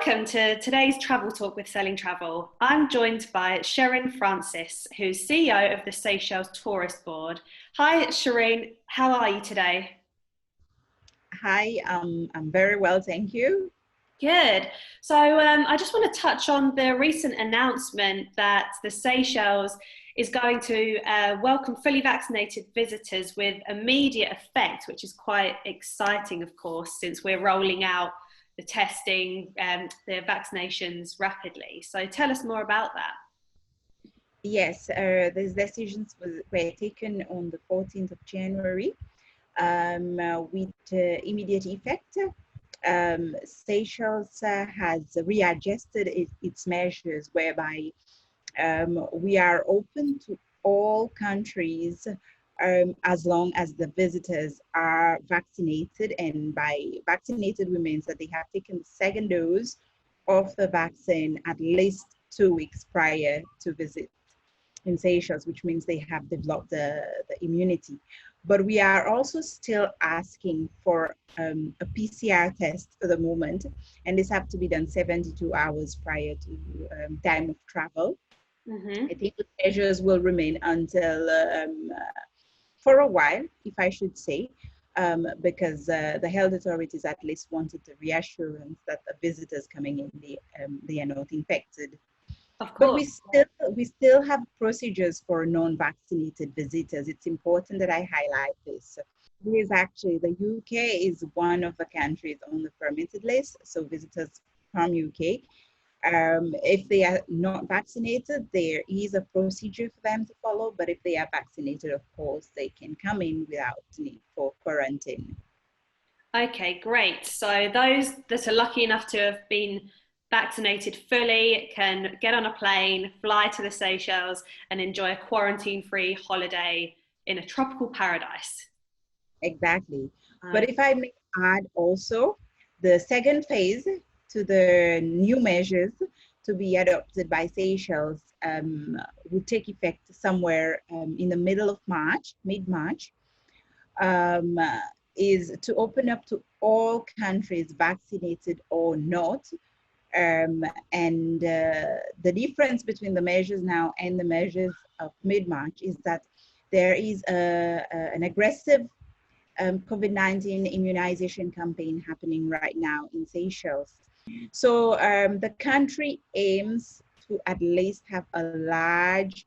Welcome to today's Travel Talk with Selling Travel. I'm joined by Sherin Francis, who's CEO of the Seychelles Tourism Board. Hi, Sherin. How are you today? Hi, I'm very well, thank you. Good. So I just want to touch on the recent announcement that the Seychelles is going to welcome fully vaccinated visitors with immediate effect, which is quite exciting, of course, since we're rolling out the testing and the vaccinations rapidly. So tell us more about that. Yes, these decisions were taken on the 14th of January with immediate effect. Seychelles has readjusted its measures whereby we are open to all countries as long as the visitors are vaccinated. And by vaccinated, we mean that they have taken the second dose of the vaccine at least 2 weeks prior to visit in Seychelles, which means they have developed the immunity. But we are also still asking for a PCR test for the moment, and this have to be done 72 hours prior to time of travel. Mm-hmm. I think the measures will remain until for a while, if I should say, because the health authorities at least wanted the reassurance that the visitors coming in, they are not infected. Of But course. we still have procedures for non-vaccinated visitors. It's important that I highlight this. Because actually the UK is one of the countries on the permitted list, so visitors from UK. If they are not vaccinated, there is a procedure for them to follow, but if they are vaccinated, of course, they can come in without need for quarantine. Okay, great. So those that are lucky enough to have been vaccinated fully can get on a plane, fly to the Seychelles and enjoy a quarantine-free holiday in a tropical paradise. Exactly. But if I may add also, the second phase to the new measures to be adopted by Seychelles would take effect somewhere in the middle of March, mid-March, is to open up to all countries, vaccinated or not. And the difference between the measures now and the measures of mid-March is that there is an aggressive COVID-19 immunization campaign happening right now in Seychelles. So the country aims to at least have a large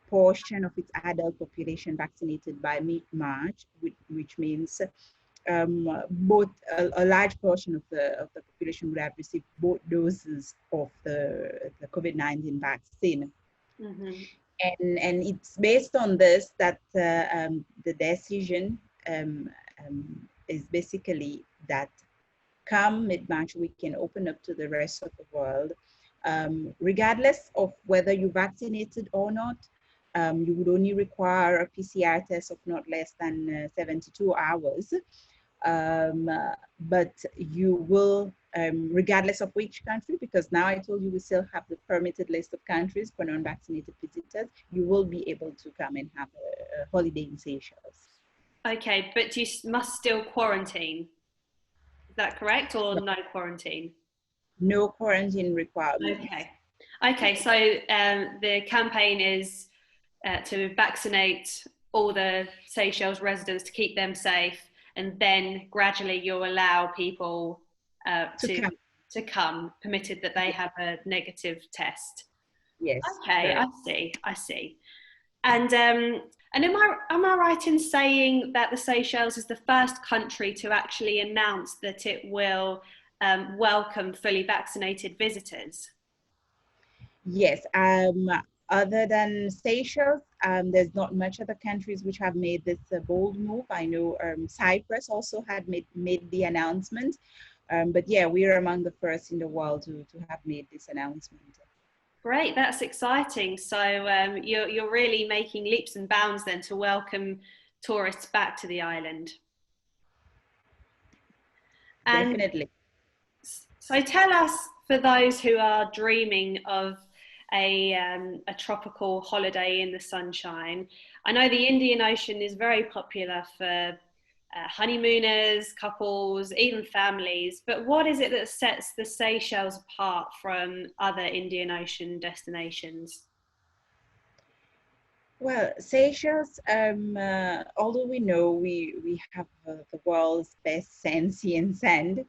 portion of its adult population vaccinated by mid-March, which means both a large portion of the population would have received both doses of the COVID-19 vaccine. Mm-hmm. And it's based on this that the decision is basically that come mid-March, we can open up to the rest of the world, regardless of whether you're vaccinated or not. You would only require a PCR test of not less than 72 hours. But you will, regardless of which country, because now I told you we still have the permitted list of countries for non-vaccinated visitors, you will be able to come and have a holiday in Seychelles. Okay, but you must still quarantine. Is that correct, or no quarantine? No quarantine requirements. Okay. So the campaign is to vaccinate all the Seychelles residents to keep them safe, and then gradually you'll allow people to come, permitted that they have a negative test. Yes. Okay, correct. I see. And am I right in saying that the Seychelles is the first country to actually announce that it will welcome fully vaccinated visitors? Yes. Other than Seychelles, there's not much other countries which have made this bold move. I know Cyprus also had made the announcement. But yeah, we are among the first in the world to have made this announcement. Great, that's exciting. So you're really making leaps and bounds then to welcome tourists back to the island. Definitely. So tell us, for those who are dreaming of a tropical holiday in the sunshine, I know the Indian Ocean is very popular for honeymooners, couples, even families. But what is it that sets the Seychelles apart from other Indian Ocean destinations? Well, Seychelles, although we know we have the world's best sand, sea and sand,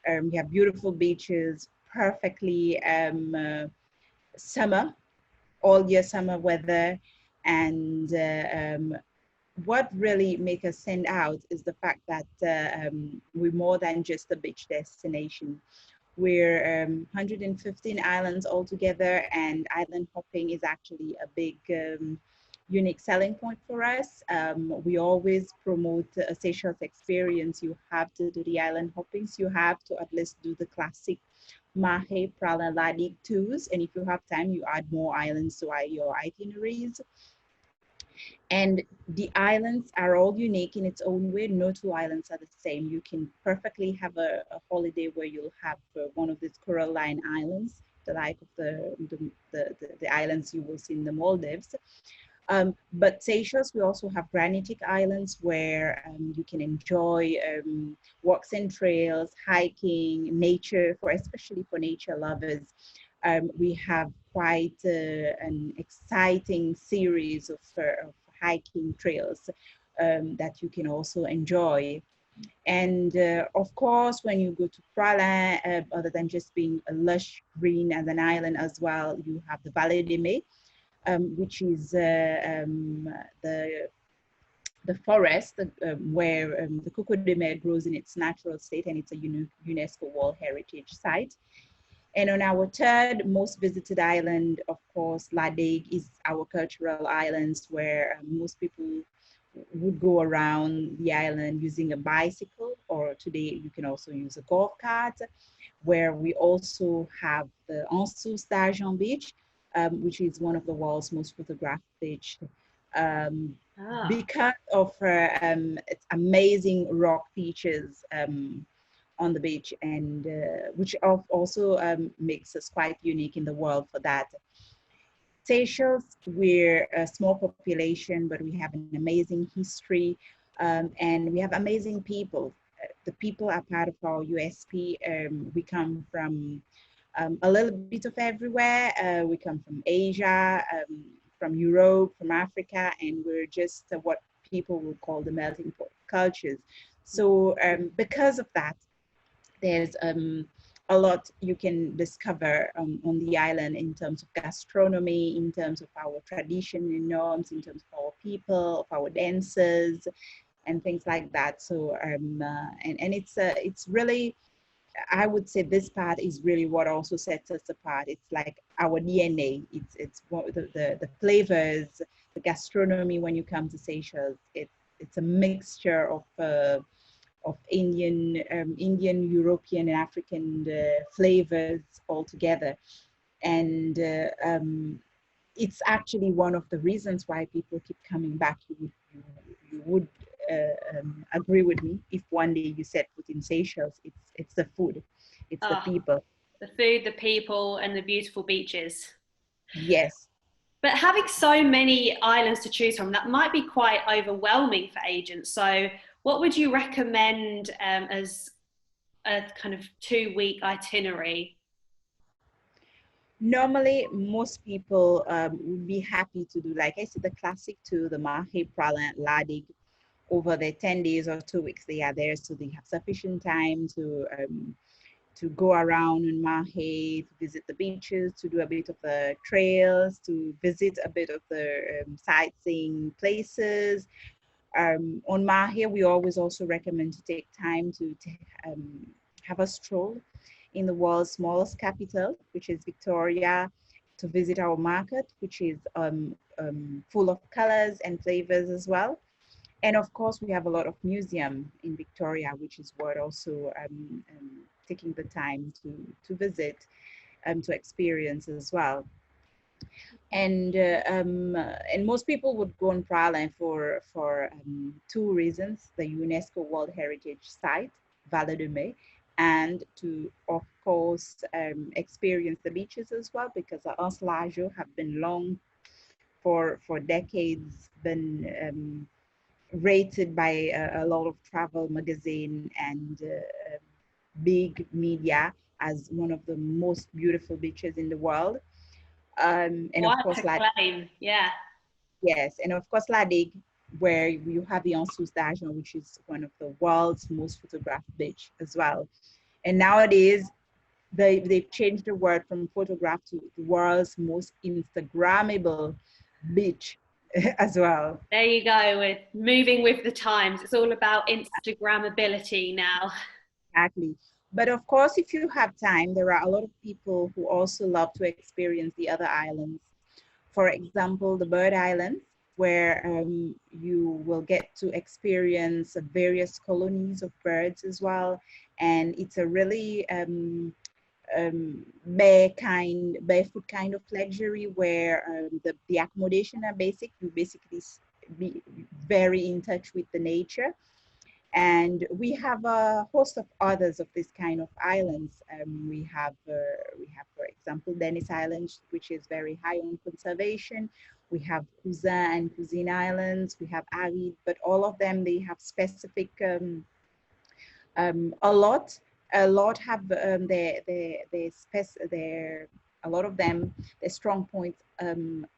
we have beautiful beaches, perfectly summer, all year summer weather, and what really make us stand out is the fact that we're more than just a beach destination. We're 115 islands altogether, and island hopping is actually a big unique selling point for us. We always promote a Seychelles experience. You have to do the island hoppings. You have to at least do the classic Mahe, Prala, Ladik tours. And if you have time, you add more islands to your itineraries. And the islands are all unique in its own way. No two islands are the same. You can perfectly have a holiday where you'll have one of these Coralline islands, the like of the islands you will see in the Maldives. But Seychelles, we also have granitic islands where you can enjoy walks and trails, hiking, nature, especially for nature lovers. We have quite an exciting series of hiking trails that you can also enjoy. And of course, when you go to Prala, other than just being a lush green as an island as well, you have the Vallée de Mai, which is the forest where the coco de mer grows in its natural state, and it's a UNESCO World Heritage Site. And on our third most visited island, of course, Ladig is our cultural islands where most people would go around the island using a bicycle, or today you can also use a golf cart, where we also have the Osteon Beach, which is one of the world's most photographed beach. Because of its amazing rock features on the beach, and which also makes us quite unique in the world for that. Seychelles, we're a small population, but we have an amazing history, and we have amazing people. The people are part of our USP. We come from a little bit of everywhere. We come from Asia, from Europe, from Africa, and we're just what people would call the melting pot cultures. So because of that, there's a lot you can discover on the island in terms of gastronomy, in terms of our tradition and norms, in terms of our people, of our dances, and things like that. So and it's really, I would say this part is really what also sets us apart. It's like our DNA. It's the flavors, the gastronomy. When you come to Seychelles, it's a mixture of Indian, European, and African flavors all together, and it's actually one of the reasons why people keep coming back. You would agree with me if one day you set foot in Seychelles. It's the food, it's the people. The food, the people, and the beautiful beaches. Yes. But having so many islands to choose from, that might be quite overwhelming for agents. So what would you recommend as a kind of 2-week itinerary? Normally, most people would be happy to do, like I said, the classic two, the Mahe, Prala, Ladig. Over the 10 days or 2 weeks they are there, so they have sufficient time to go around in Mahe, to visit the beaches, to do a bit of the trails, to visit a bit of the sightseeing places. On Mahe, we always also recommend to take time to have a stroll in the world's smallest capital, which is Victoria, to visit our market, which is full of colors and flavors as well. And of course, we have a lot of museum in Victoria, which is worth also taking the time to visit and to experience as well. And most people would go on Prala for 2 reasons: the UNESCO World Heritage Site, Vallée de Mai, and to, of course, experience the beaches as well, because the Anse-Lajo have been long for decades been rated by a lot of travel magazine and big media as one of the most beautiful beaches in the world. And of Quite course, a claim, yeah. yes, and of course, Ladig, where you have the Ansus d'Argent, which is one of the world's most photographed beach as well. And nowadays, they've changed the word from photograph to the world's most Instagrammable beach as well. There you go, with moving with the times. It's all about Instagrammability now. Exactly. But of course, if you have time, there are a lot of people who also love to experience the other islands. For example, the Bird Islands, where you will get to experience various colonies of birds as well. And it's a really barefoot kind of luxury where the accommodation are basic. You basically be very in touch with the nature. And we have a host of others of this kind of islands. We have, for example, Dennis Island, which is very high on conservation. We have Cousin and Cousine Islands. We have Arid, but all of them, they have specific, a lot have a lot of them, their strong points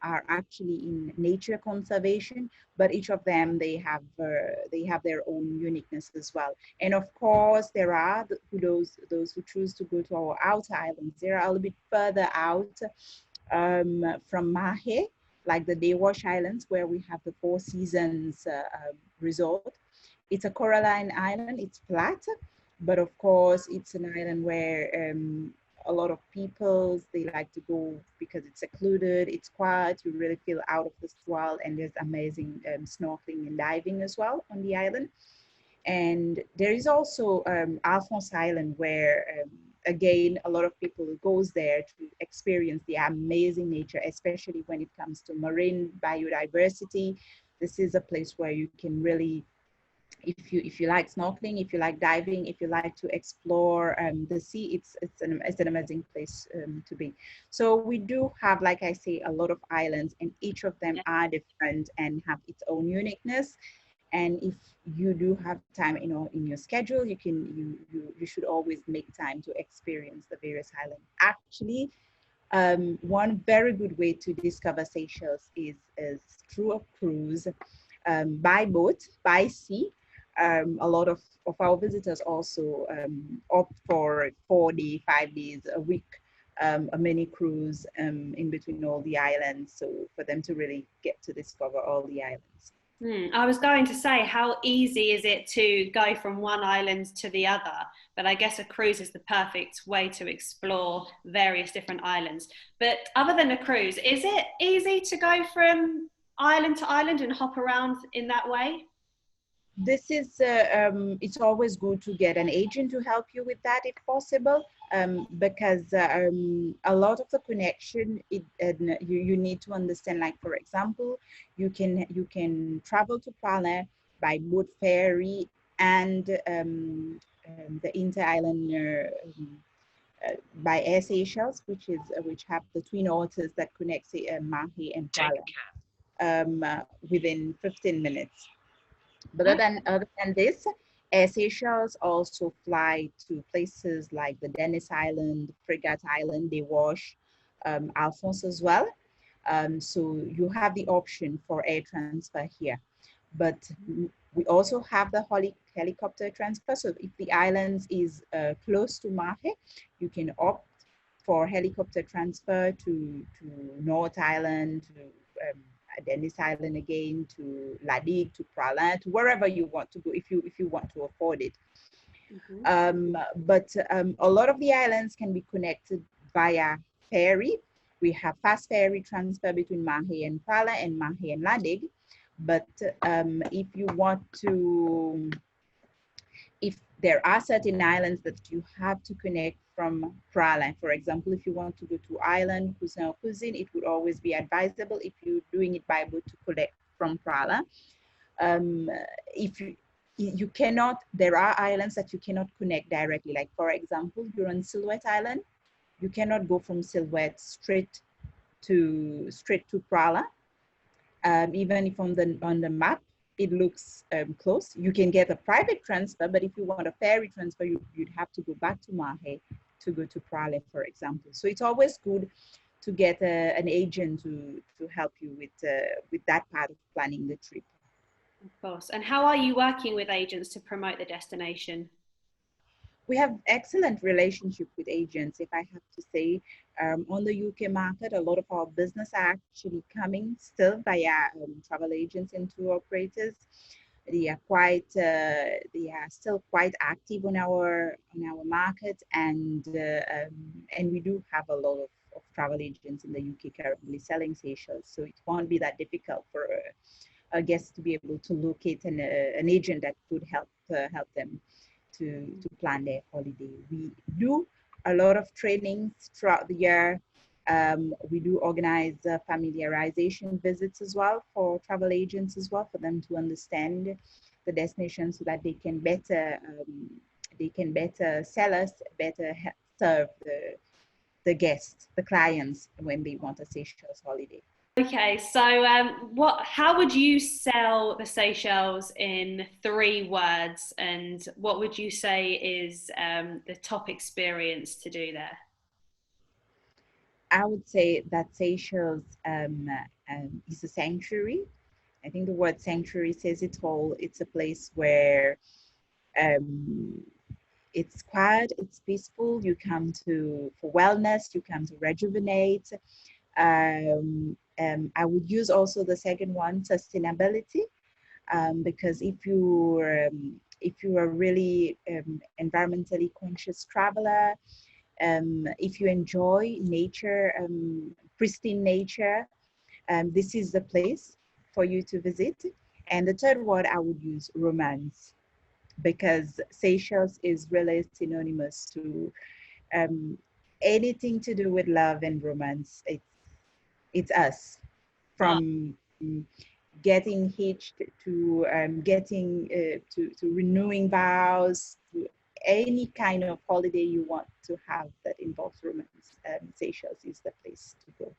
are actually in nature conservation, but each of them, they have their own uniqueness as well. And of course, there are those who choose to go to our outer islands. They are a little bit further out from Mahe, like the Dewash Islands, where we have the Four Seasons resort. It's a coralline island, it's flat, but of course, it's an island where a lot of people, they like to go because it's secluded, it's quiet, you really feel out of this world, and there's amazing snorkeling and diving as well on the island. And there is also Alphonse Island, where again, a lot of people goes there to experience the amazing nature, especially when it comes to marine biodiversity. This is a place where you can really, if you like snorkeling, if you like diving, if you like to explore the sea, it's an amazing place to be. So we do have, like I say, a lot of islands, and each of them are different and have its own uniqueness. And if you do have time, in your schedule, you should always make time to experience the various islands. Actually, one very good way to discover Seychelles is through a cruise, by boat, by sea. A lot of our visitors also opt for 4 days, 5 days a week, a mini cruise in between all the islands, so for them to really get to discover all the islands. I was going to say, how easy is it to go from one island to the other? But I guess a cruise is the perfect way to explore various different islands. But other than a cruise, is it easy to go from island to island and hop around in that way? This is, it's always good to get an agent to help you with that if possible, because a lot of the connection, you need to understand, like, for example, you can travel to Praslin by boat ferry and the inter-island by Air Seychelles, which have the twin otters that connect Mahe and Praslin within 15 minutes. But other than this, Air Seychelles also fly to places like the Dennis Island, Frigate Island, Dewash, Alphonse as well. So you have the option for air transfer here. But we also have the helicopter transfer. So if the island is close to Mahe, you can opt for helicopter transfer to North Island, to Dennis Island again, to Ladig, to Praslin, to wherever you want to go if you want to afford it. But a lot of the islands can be connected via ferry. We have fast ferry transfer between Mahe and Praslin and Mahe and Ladig. But if you want to, if there are certain islands that you have to connect from Praslin. For example, if you want to go to island, Cousin or Cousine, it would always be advisable if you're doing it by boat to collect from Praslin. If you cannot, there are islands that you cannot connect directly. Like, for example, you're on Silhouette Island, you cannot go from Silhouette straight to Praslin. Even if on the map, it looks close. You can get a private transfer, but if you want a ferry transfer, you'd have to go back to Mahe to go to Prale, for example. So it's always good to get an agent to help you with that part of planning the trip. Of course. And how are you working with agents to promote the destination? We have excellent relationship with agents, if I have to say. On the UK market, a lot of our business are actually coming still via travel agents and tour operators. They are still quite active on our market, and we do have a lot of travel agents in the UK currently selling Seychelles. So it won't be that difficult for a guest to be able to locate an agent that could help them to plan their holiday. We do a lot of trainings throughout the year. We do organize familiarization visits as well for travel agents as well, for them to understand the destination so that they can better sell us, better serve the guests, the clients when they want a Seychelles holiday. Okay, so how would you sell the Seychelles in 3 words, and what would you say is the top experience to do there? I would say that Seychelles is a sanctuary. I think the word sanctuary says it all. It's a place where um, it's quiet, it's peaceful. You come to for wellness, you come to rejuvenate. I would use also the second one, sustainability, because if you are really environmentally conscious traveler, if you enjoy nature, pristine nature, this is the place for you to visit. And the third word I would use, romance, because Seychelles is really synonymous to anything to do with love and romance. It's us, Oh, from getting hitched to getting to renewing vows, to any kind of holiday you want to have that involves romance. Seychelles is the place to go.